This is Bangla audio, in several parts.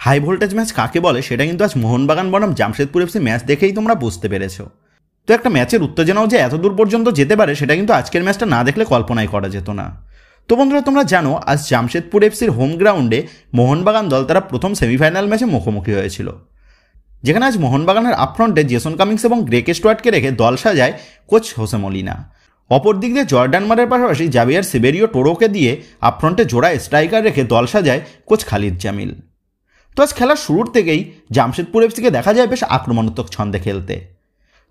হাই ভোল্টেজ ম্যাচ কাকে বলে সেটা কিন্তু আজ মোহনবাগান বনাম জামশেদপুর এফসি ম্যাচ দেখেই তোমরা বুঝতে পেরেছো। তো একটা ম্যাচের উত্তেজনাও যে এত দূর পর্যন্ত যেতে পারে সেটা কিন্তু আজকের ম্যাচটা না দেখলে কল্পনাই করা যেত না। তো বন্ধুরা, তোমরা জানো আজ জামশেদপুর এফসির হোম গ্রাউন্ডে মোহনবাগান দল তারা প্রথম সেমিফাইনাল ম্যাচে মুখোমুখি হয়েছিল, যেখানে আজ মোহনবাগানের আপফ্রন্টে জেসন কামিংস এবং গ্রেক স্টুয়ার্টকে রেখে দল সাজায় কোচ হোসে মলিনা। অপর দিক দিয়ে জর্ডান মারের পাশাপাশি জাভিয়ার সিবেরিও টোরোকে দিয়ে আপফ্রন্টে জোড়া স্ট্রাইকার রেখে দল সাজায় কোচ খালিদ জামিল। তো আজ খেলার শুরুর থেকেই জামশেদপুর এফসিকে দেখা যায় বেশ আক্রমণাত্মক ছন্দে খেলতে।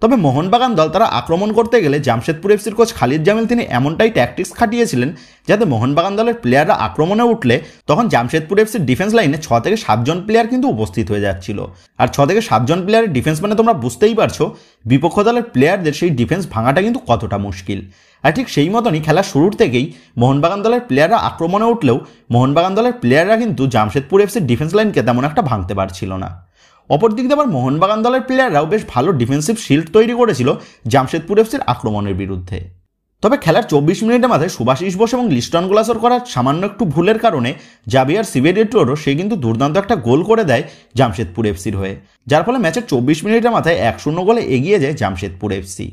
তবে মোহনবাগান দল তারা আক্রমণ করতে গেলে জামশেদপুর এফসির কোচ খালিদ জামিল তিনি এমনটাই ট্যাকটিক্স খাটিয়েছিলেন যাতে মোহনবাগান দলের প্লেয়াররা আক্রমণে উঠলে তখন জামশেদপুর এফসির ডিফেন্স লাইনে 6 থেকে 7 জন প্লেয়ার কিন্তু উপস্থিত হয়ে যাচ্ছিল। আর 6 থেকে 7 জন প্লেয়ারের ডিফেন্স মানে তোমরা বুঝতেই পারছো বিপক্ষ দলের প্লেয়ারদের সেই ডিফেন্স ভাঙাটা কিন্তু কতটা মুশকিল। আর ঠিক সেই মতনই খেলার শুরুর থেকেই মোহনবাগান দলের প্লেয়াররা আক্রমণে উঠলেও মোহনবাগান দলের প্লেয়াররা কিন্তু জামশেদপুর এফসির ডিফেন্স লাইনকে তেমন একটা ভাঙতে পারছিল না। অপর দিক দিয়ে আবার মোহনবাগান দলের প্লেয়াররাও বেশ ভালো ডিফেন্সিভ শিল্ড তৈরি করেছিল জামশেদপুর এফসির আক্রমণের বিরুদ্ধে। তবে খেলার 24 মিনিটের মাথায় সুভাশিস বোস এবং লিস্টন গোলাসর করার সামান্য একটু ভুলের কারণে জাভিয়ার সিবেরিও সে কিন্তু দুর্দান্ত একটা গোল করে দেয় জামশেদপুর এফসির হয়ে, যার ফলে ম্যাচের 24 মিনিটের মাথায় 1-0 গোলে এগিয়ে যায় জামশেদপুর এফসি।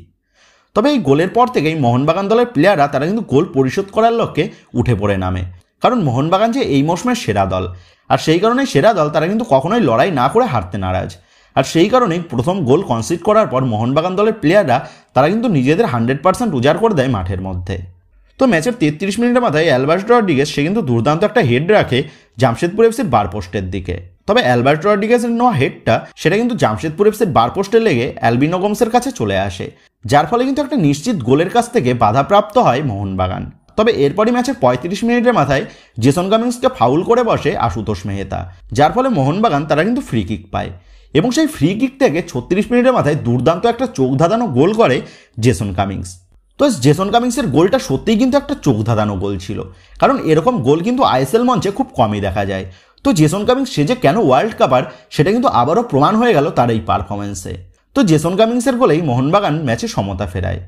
তবে এই গোলের পর থেকেই মোহনবাগান দলের প্লেয়াররা তারা কিন্তু গোল পরিশোধ করার লক্ষ্যে উঠে পড়ে নামে, কারণ মোহনবাগান যে এই মৌসুমের সেরা দল, আর সেই কারণেই সেরা দল তারা কিন্তু কখনোই লড়াই না করে হারতে নারাজ। আর সেই কারণেই প্রথম গোল কনসিড করার পর মোহনবাগান দলের প্লেয়াররা তারা কিন্তু নিজেদের 100% উজাড় করে দেয় মাঠের মধ্যে। তো ম্যাচের 33 মিনিটের মাথায় অ্যালবার্টো রড্রিগেজ সে কিন্তু দুর্দান্ত একটা হেড রাখে জামশেদপুর এফসির বার পোস্টের দিকে। তবে অ্যালবার্টো রড্রিগেজের নেওয়া হেডটা সেটা কিন্তু জামশেদপুর এফসির বার পোস্টে লেগে অ্যালবিনো গোমসের কাছে চলে আসে, যার ফলে কিন্তু একটা নিশ্চিত গোলের কাছ থেকে বাধাপ্রাপ্ত হয় মোহনবাগান। তবে এরপরই ম্যাচের 35 মিনিটের মাথায় জেসন কামিংসকে ফাউল করে বসে আশুতোষ মেহতা, যার ফলে মোহনবাগান তারা কিন্তু ফ্রি কিক পায় এবং সেই ফ্রি কিক থেকে 36 মিনিটের মাথায় দুর্দান্ত একটা চোখ ধাঁধানো গোল করে জেসন কামিংস। তো জেসন কামিংসের গোলটা সত্যিই কিন্তু একটা চোখ ধাঁধানো গোল ছিল, কারণ এরকম গোল কিন্তু আইএসএল মঞ্চে খুব কমই দেখা যায়। তো জেসন কামিংস সে যে কেন ওয়ার্ল্ড কাপার সেটা কিন্তু আবারও প্রমাণ হয়ে গেল তার এই পারফরমেন্সে। তো জেসন কামিংসের গোলেই মোহনবাগান ম্যাচে সমতা ফেরায়।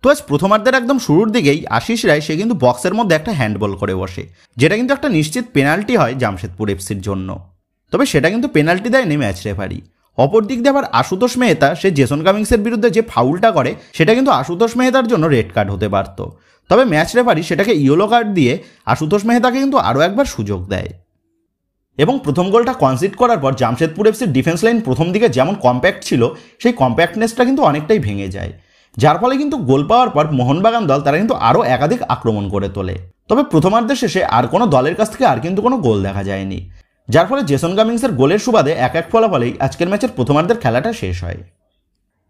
তো আজ প্রথমার্ধের একদম শুরুর দিকেই আশিস রায় সে কিন্তু বক্সের মধ্যে একটা হ্যান্ডবল করে বসে, যেটা কিন্তু একটা নিশ্চিত পেনাল্টি হয় জামশেদপুর এফসির জন্য। তবে সেটা কিন্তু পেনাল্টি দেয়নি ম্যাচ রেফারি। অপর দিক দিয়ে আবার আশুতোষ মেহতা সে জেসন কামিংসের বিরুদ্ধে যে ফাউলটা করে সেটা কিন্তু আশুতোষ মেহতার জন্য রেড কার্ড হতে পারত। তবে ম্যাচ রেফারি সেটাকে ইয়েলো কার্ড দিয়ে আশুতোষ মেহতাকে কিন্তু আরও একবার সুযোগ দেয় এবং প্রথম গোলটা কনসিড করার পর জামশেদপুর এফসির ডিফেন্স লাইন প্রথম দিকে যেমন কম্প্যাক্ট ছিল সেই কম্প্যাক্টনেসটা কিন্তু অনেকটাই ভেঙে যায়, যার ফলে কিন্তু গোল পাওয়ার পর মোহনবাগান দল তারা কিন্তু আরও একাধিক আক্রমণ করে তোলে। তবে প্রথমার্ধের শেষে আর কোনো দলের কাছ থেকে আর কিন্তু কোনো গোল দেখা যায়নি, যার ফলে জেসন কামিংসের গোলের সুবাদে 1-1 ফলাফলেই আজকের ম্যাচের প্রথমার্ধের খেলাটা শেষ হয়।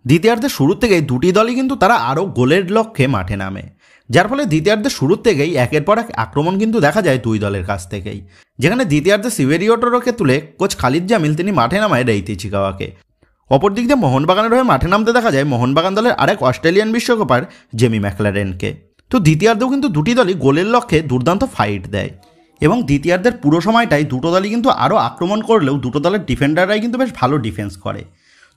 দ্বিতীয়ার্ধের শুরু থেকেই দুটি দলই কিন্তু তারা আরও গোলের লক্ষ্যে মাঠে নামে, যার ফলে দ্বিতীয়ার্ধের শুরুর থেকেই একের পর এক আক্রমণ কিন্তু দেখা যায় দুই দলের কাছ থেকেই, যেখানে দ্বিতীয়ার্ধে সিবেরিও টোরোকে তুলে কোচ খালিদ জামিল তিনি মাঠে নামায় রেইতি চিকাওয়াকে। অপর দিক দিয়ে মোহনবাগানের হয়ে মাঠে নামতে দেখা যায় মোহনবাগান দলের আরেক অস্ট্রেলিয়ান বিশ্বকাপার জেমি ম্যাকলারেনকে। তো দ্বিতীয়ার্ধেও কিন্তু দুটি দলই গোলের লক্ষ্যে দুর্দান্ত ফাইট দেয় এবং দ্বিতীয়ার্ধের পুরো সময়টাই দুটো দলই কিন্তু আরও আক্রমণ করলেও দুটো দলের ডিফেন্ডাররাই কিন্তু বেশ ভালো ডিফেন্স করে।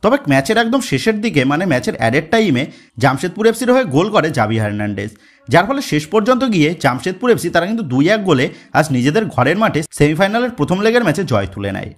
তবে ম্যাচের একদম শেষের দিকে মানে ম্যাচের অ্যাডেড টাইমে জামশেদপুর এফসির হয়ে গোল করে জাভি হার্নান্ডেজ, যার ফলে শেষ পর্যন্ত গিয়ে জামশেদপুর এফসি তারা কিন্তু 2-1 গোলে আজ নিজেদের ঘরের মাঠে সেমিফাইনালের প্রথম লেগের ম্যাচে জয় তুলে নেয়।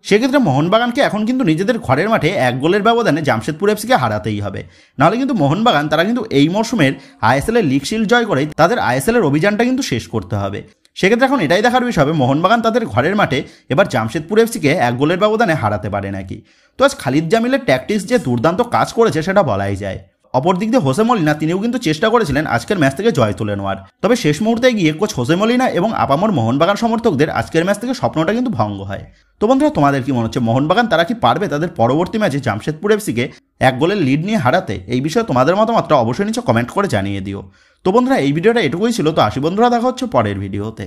সেক্ষেত্রে মোহনবাগানকে এখন কিন্তু নিজেদের ঘরের মাঠে 1 গোলের ব্যবধানে জামশেদপুর এফসিকে হারাতেই হবে, নাহলে কিন্তু মোহনবাগান তারা কিন্তু এই মরশুমের আইএসএলের লিগ শিল্ড জয় করেই তাদের আইএসএলের অভিযানটা কিন্তু শেষ করতে হবে। সেক্ষেত্রে এখন এটাই দেখার বিষয় হবে মোহনবাগান তাদের ঘরের মাঠে এবার জামশেদপুর এফসিকে 1 গোলের ব্যবধানে হারাতে পারে নাকি। তো আজ খালিদ জামিলের ট্যাকটিক্স যে দুর্দান্ত কাজ করেছে সেটা বলাই যায়। অপর দিক দিয়ে হোসে মলিনা তিনিও কিন্তু চেষ্টা করেছিলেন আজকের ম্যাচ থেকে জয় তুলে নেওয়ার, তবে শেষ মুহূর্তে গিয়ে কোচ হোসে মলিনা এবং আপামর মোহনবাগান সমর্থকদের আজকের ম্যাচ থেকে স্বপ্নটা কিন্তু ভঙ্গ হয়। তো বন্ধুরা, তোমাদের কি মনে হচ্ছে মোহনবাগান তারা কি পারবে তাদের পরবর্তী ম্যাচে জামশেদপুর এফসিকে 1 গোলের লিড নিয়ে হারাতে? এই বিষয়ে তোমাদের মতামতটা অবশ্যই নিচে কমেন্ট করে জানিয়ে দিও। তো বন্ধুরা, এই ভিডিওটা এটুকুই ছিল। তো আসি বন্ধুরা, দেখা হচ্ছে পরের ভিডিওতে।